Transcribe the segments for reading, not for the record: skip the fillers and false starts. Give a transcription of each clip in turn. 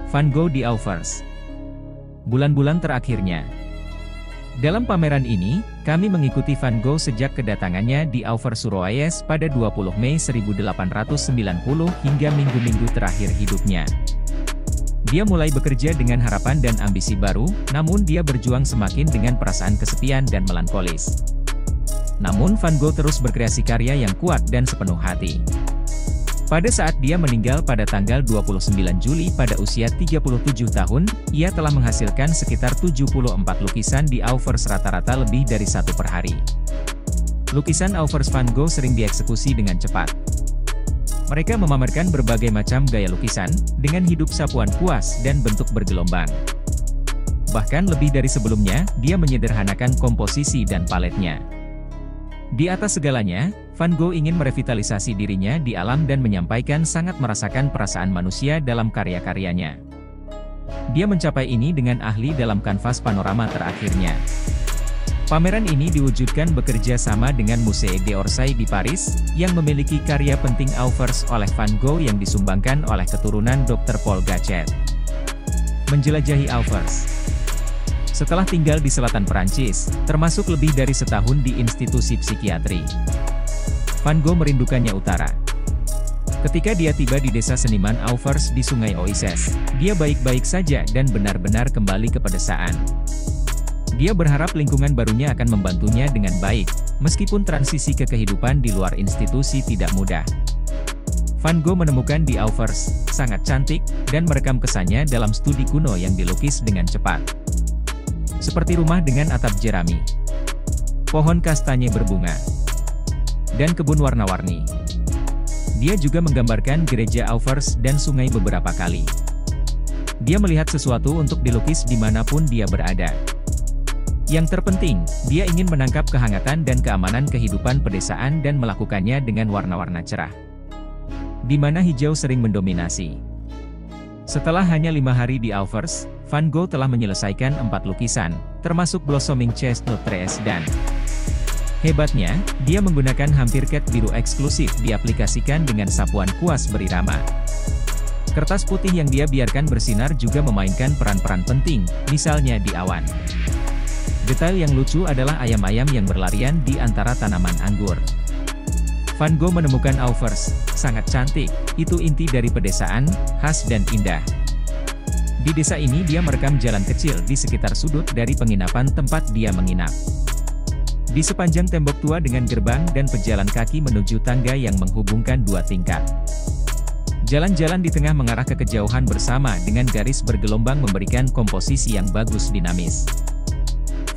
Van Gogh di Auvers. Bulan-bulan terakhirnya. Dalam pameran ini, kami mengikuti Van Gogh sejak kedatangannya di Auvers Surhuis pada 20 Mei 1890 hingga minggu-minggu terakhir hidupnya. Dia mulai bekerja dengan harapan dan ambisi baru, namun dia berjuang semakin dengan perasaan kesepian dan melankolis. Namun Van Gogh terus berkreasi karya yang kuat dan sepenuh hati. Pada saat dia meninggal pada tanggal 29 Juli pada usia 37 tahun, ia telah menghasilkan sekitar 74 lukisan di Auvers rata-rata lebih dari satu per hari. Lukisan Auvers Van Gogh sering dieksekusi dengan cepat. Mereka memamerkan berbagai macam gaya lukisan, dengan hidup sapuan kuas dan bentuk bergelombang. Bahkan lebih dari sebelumnya, dia menyederhanakan komposisi dan paletnya. Di atas segalanya, Van Gogh ingin merevitalisasi dirinya di alam dan menyampaikan sangat merasakan perasaan manusia dalam karya-karyanya. Dia mencapai ini dengan ahli dalam kanvas panorama terakhirnya. Pameran ini diwujudkan bekerja sama dengan Musée d'Orsay di Paris, yang memiliki karya penting Auvers oleh Van Gogh yang disumbangkan oleh keturunan Dr. Paul Gachet. Menjelajahi Auvers. Setelah tinggal di selatan Perancis, termasuk lebih dari setahun di institusi psikiatri, Van Gogh merindukannya utara. Ketika dia tiba di desa seniman Auvers di Sungai Oise, dia baik-baik saja dan benar-benar kembali ke pedesaan. Dia berharap lingkungan barunya akan membantunya dengan baik, meskipun transisi ke kehidupan di luar institusi tidak mudah. Van Gogh menemukan di Auvers, sangat cantik, dan merekam kesannya dalam studi kuno yang dilukis dengan cepat. Seperti rumah dengan atap jerami, pohon kastanye berbunga, dan kebun warna-warni. Dia juga menggambarkan gereja Auvers dan sungai beberapa kali. Dia melihat sesuatu untuk dilukis dimanapun dia berada. Yang terpenting, dia ingin menangkap kehangatan dan keamanan kehidupan pedesaan dan melakukannya dengan warna-warna cerah, di mana hijau sering mendominasi. Setelah hanya 5 hari di Auvers, Van Gogh telah menyelesaikan 4 lukisan, termasuk Blossoming Chestnut Trees dan hebatnya, dia menggunakan hampir cat biru eksklusif diaplikasikan dengan sapuan kuas berirama. Kertas putih yang dia biarkan bersinar juga memainkan peran-peran penting, misalnya di awan. Detail yang lucu adalah ayam-ayam yang berlarian di antara tanaman anggur. Van Gogh menemukan Auvers, sangat cantik, itu inti dari pedesaan, khas dan indah. Di desa ini dia merekam jalan kecil di sekitar sudut dari penginapan tempat dia menginap. Di sepanjang tembok tua dengan gerbang dan pejalan kaki menuju tangga yang menghubungkan 2 tingkat. Jalan-jalan di tengah mengarah ke kejauhan bersama dengan garis bergelombang memberikan komposisi yang bagus dinamis.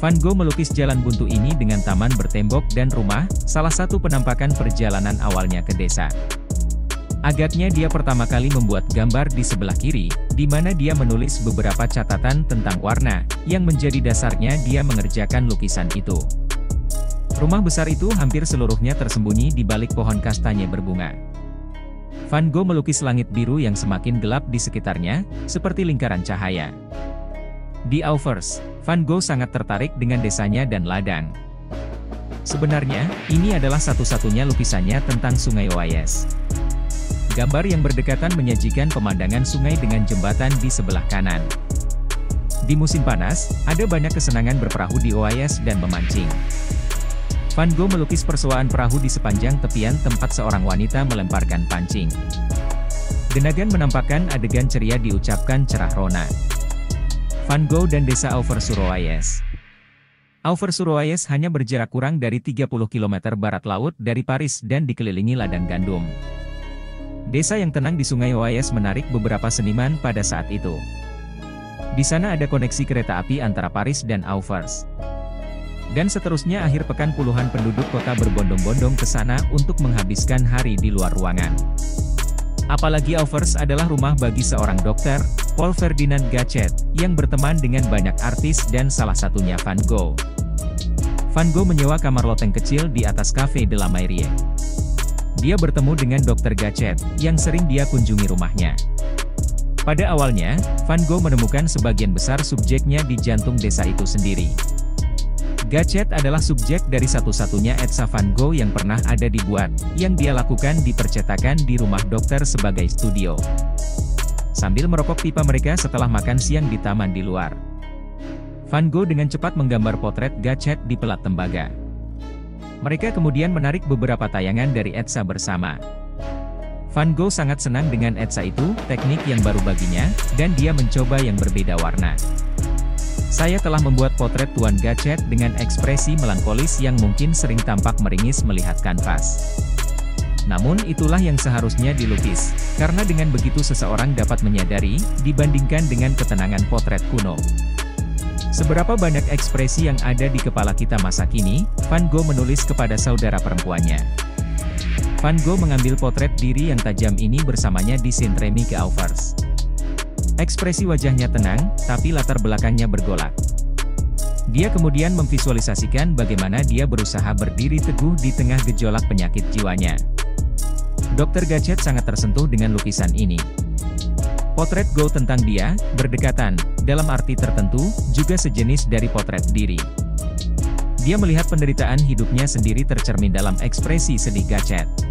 Van Gogh melukis jalan buntu ini dengan taman bertembok dan rumah, salah satu penampakan perjalanan awalnya ke desa. Agaknya dia pertama kali membuat gambar di sebelah kiri, di mana dia menulis beberapa catatan tentang warna, yang menjadi dasarnya dia mengerjakan lukisan itu. Rumah besar itu hampir seluruhnya tersembunyi di balik pohon kastanye berbunga. Van Gogh melukis langit biru yang semakin gelap di sekitarnya, seperti lingkaran cahaya. Di Auvers, Van Gogh sangat tertarik dengan desanya dan ladang. Sebenarnya, ini adalah satu-satunya lukisannya tentang Sungai Oise. Gambar yang berdekatan menyajikan pemandangan sungai dengan jembatan di sebelah kanan. Di musim panas, ada banyak kesenangan berperahu di Oise dan memancing. Van Gogh melukis persuaan perahu di sepanjang tepian tempat seorang wanita melemparkan pancing. Genagan menampakkan adegan ceria diucapkan cerah rona. Van Gogh dan desa Auvers Surhuis. Auvers Surhuis hanya berjarak kurang dari 30 km barat laut dari Paris dan dikelilingi ladang gandum. Desa yang tenang di Sungai Oise menarik beberapa seniman pada saat itu. Di sana ada koneksi kereta api antara Paris dan Auvers. Dan seterusnya akhir pekan puluhan penduduk kota berbondong-bondong ke sana untuk menghabiskan hari di luar ruangan. Apalagi Auvers adalah rumah bagi seorang dokter, Paul Ferdinand Gachet, yang berteman dengan banyak artis dan salah satunya Van Gogh. Van Gogh menyewa kamar loteng kecil di atas Café de la Mairie. Dia bertemu dengan Dr. Gachet, yang sering dia kunjungi rumahnya. Pada awalnya, Van Gogh menemukan sebagian besar subjeknya di jantung desa itu sendiri. Gachet adalah subjek dari satu-satunya etsa Van Gogh yang pernah ada dibuat, yang dia lakukan di percetakan di rumah dokter sebagai studio. sambil merokok pipa mereka setelah makan siang di taman di luar. Van Gogh dengan cepat menggambar potret Gatchet di pelat tembaga. Mereka kemudian menarik beberapa tayangan dari Etsa bersama. Van Gogh sangat senang dengan Etsa itu, teknik yang baru baginya, dan dia mencoba yang berbeda warna. Saya telah membuat potret Tuan Gatchet dengan ekspresi melankolis yang mungkin sering tampak meringis melihat kanvas. Namun itulah yang seharusnya dilukis, karena dengan begitu seseorang dapat menyadari, dibandingkan dengan ketenangan potret kuno. Seberapa banyak ekspresi yang ada di kepala kita masa kini, Van Gogh menulis kepada saudara perempuannya. Van Gogh mengambil potret diri yang tajam ini bersamanya di Saint-Rémy ke Auvers. Ekspresi wajahnya tenang, tapi latar belakangnya bergolak. Dia kemudian memvisualisasikan bagaimana dia berusaha berdiri teguh di tengah gejolak penyakit jiwanya. Dr. Gatchet sangat tersentuh dengan lukisan ini. Potret Gogh tentang dia, berdekatan, dalam arti tertentu, juga sejenis dari potret diri. Dia melihat penderitaan hidupnya sendiri tercermin dalam ekspresi sedih Gatchet.